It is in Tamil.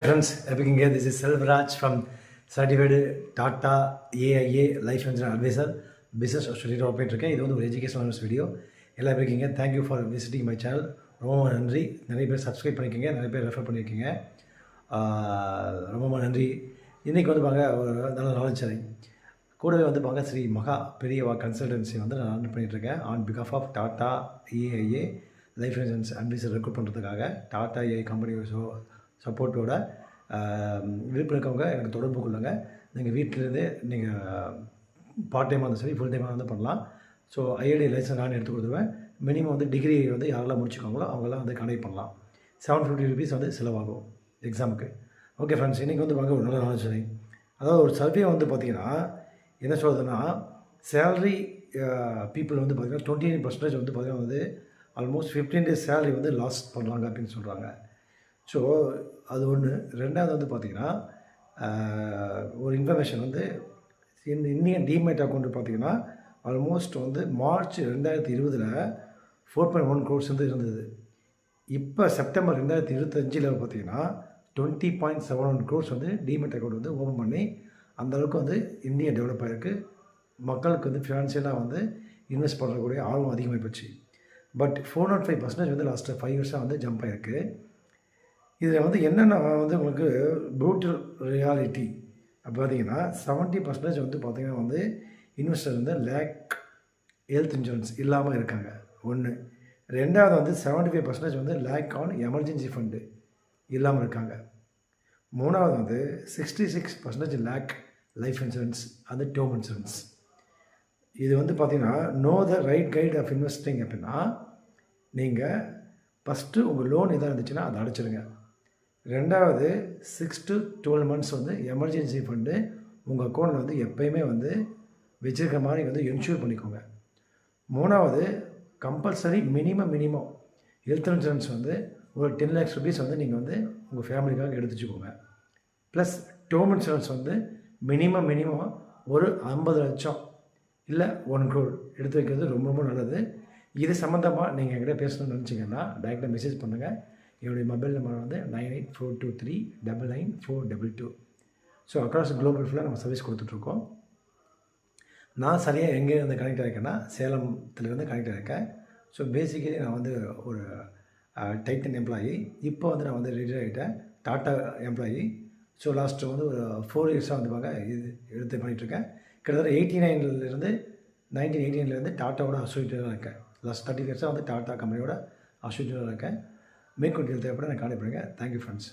Friends, this is Selvaraj from Certified Tata AIA Life Insurance Advisor, Business Australia Operator. This is an educational video. Thank you for visiting my channel. ரொம்ப நன்றி. நிறைய பேர் சப்ஸ்கிரைப் பண்ணிக்கோங்க, நிறைய பேர் ரெஃபர் பண்ணியிருக்கீங்க. ரொம்ப நன்றி. இன்றைக்கி வந்து பாங்க ஒரு நல்ல நாலேஜ் சேனல் கூடவே வந்து பாங்க ஸ்ரீ மகா பெரியவா கன்சல்டன்சி வந்து நான் ரன் பண்ணிகிட்ருக்கேன் ஆன் பிகாஃப் of Tata AIA life insurance advisor recruit பண்ணுறதுக்காக டாட்டா ஏஐ கம்பெனி சப்போர்ட்டோட விருப்பம் இருக்கவங்க எனக்கு தொடர்பு கொள்ளுங்கள். நீங்கள் வீட்டிலேருந்தே நீங்கள் பார்ட் டைமாக இருந்தாலும் சரி ஃபுல் டைமாக வந்து பண்ணலாம். ஸோ ஐஐடி லைசன்ஸ் நான் எடுத்து கொடுத்துருவேன். மினிமம் வந்து டிகிரி வந்து யாரெல்லாம் முடிச்சுக்கோங்களோ அவங்களாம் வந்து கனெக்ட் பண்ணலாம். 750 rupees வந்து செலவாகும் எக்ஸாமுக்கு. ஓகே ஃப்ரெண்ட்ஸ், இன்றைக்கி வந்து பார்க்க ஒரு நல்ல நாலேஜ். அதாவது ஒரு சர்வே வந்து பார்த்திங்கன்னா என்ன சொல்கிறதுன்னா, சேலரி பீப்புள் வந்து பார்த்திங்கன்னா 28% வந்து பார்த்திங்கன்னா வந்து ஆல்மோஸ்ட் 15 days சேலரி வந்து லாஸ் பண்ணுறாங்க அப்படின்னு சொல்கிறாங்க. ஸோ அது ஒன்று. ரெண்டாவது வந்து பார்த்திங்கன்னா ஒரு இன்ஃபர்மேஷன் வந்து இந்தியன் டிமேட் அக்கௌண்ட்டு பார்த்திங்கன்னா ஆல்மோஸ்ட் வந்து மார்ச் 2020 4.1 crores வந்து இருந்தது. இப்போ செப்டம்பர் 2025 பார்த்திங்கன்னா 20.71 crores வந்து டிமேட் அக்கௌண்ட் வந்து ஓப்பன் பண்ணி அந்தளவுக்கு வந்து இந்தியா டெவலப் ஆகிருக்கு. மக்களுக்கு வந்து ஃபினான்ஷியலாக வந்து இன்வெஸ்ட் பண்ணக்கூடிய ஆர்வம் அதிகமாக போச்சு. பட் 405% வந்து லாஸ்ட்டு 5 years வந்து ஜம்ப் ஆகிருக்கு. இதில் வந்து என்னென்ன வந்து உங்களுக்கு ப்ரூட்டல் ரியாலிட்டி பார்த்திங்கன்னா 70% வந்து பார்த்திங்கன்னா வந்து இன்வெஸ்டர் வந்து லேக் ஹெல்த் இன்சூரன்ஸ் இல்லாமல் இருக்காங்க. ஒன்று. ரெண்டாவது வந்து 75% வந்து லேக் ஆன் எமர்ஜென்சி ஃபண்டு இல்லாமல் இருக்காங்க. மூணாவது வந்து 66% லேக் லைஃப் இன்சூரன்ஸ் அந்த டேர்ம் இன்சூரன்ஸ். இது வந்து பார்த்திங்கன்னா know the right kind of investing அப்படின்னா நீங்கள் ஃபஸ்ட்டு உங்கள் லோன் எதாவது இருந்துச்சுன்னா அதை அடைச்சிடுங்க. ரெண்டாவது 6 to 12 months வந்து எமர்ஜென்சி ஃபண்டு உங்கள் அக்கௌண்ட்டில் வந்து எப்போயுமே வந்து வச்சுருக்க மாதிரி வந்து என்ஷூர் பண்ணிக்கோங்க. மூணாவது கம்பல்சரி மினிமம் ஹெல்த் இன்சூரன்ஸ் வந்து ஒரு 10 lakhs rupees வந்து நீங்கள் வந்து உங்கள் ஃபேமிலிக்காக எடுத்து வச்சுக்கோங்க. ப்ளஸ் டேர்ம் இன்சூரன்ஸ் வந்து மினிமம் ஒரு 50 லட்சம் இல்லை 1 crore எடுத்து வைக்கிறது ரொம்ப ரொம்ப நல்லது. இது சம்மந்தமாக நீங்கள் என்கிட்ட பேசணும்னு நினச்சிங்கன்னா டைரெக்டாக மெசேஜ் பண்ணுங்கள். என்னுடைய மொபைல் நம்பர் வந்து 9842399422. ஸோ அக்ராஸ் குளோபல் ஃபுல்லாக நம்ம சர்வீஸ் கொடுத்துட்ருக்கோம். நான் சரியாக எங்கேருந்து கனெக்ட் ஆகிருக்கேன்னா சேலத்துலேருந்து கனெக்ட் ஆகிருக்கேன். ஸோ பேசிக்கலி நான் வந்து ஒரு டைட்டன் எம்ப்ளாயி. இப்போ வந்து நான் வந்து ரிட்டையர் ஆகிட்டேன், டாட்டா எம்ப்ளாயி. ஸோ லாஸ்ட்டு வந்து ஒரு 4 years வந்து பாங்க இது எடுத்து பண்ணிகிட்ருக்கேன். கிட்டத்தட்ட 1989 டாட்டாவோட அசோசியேட்டாக இருக்கேன். லாஸ்ட் 30 years வந்து டாட்டா கம்பெனியோட அசோசியேட்டாக இருக்கேன். மேற்கொண்டு தேவைப்பட நான் கான்டெக்ட் பண்ணுங்கள். Thank you friends.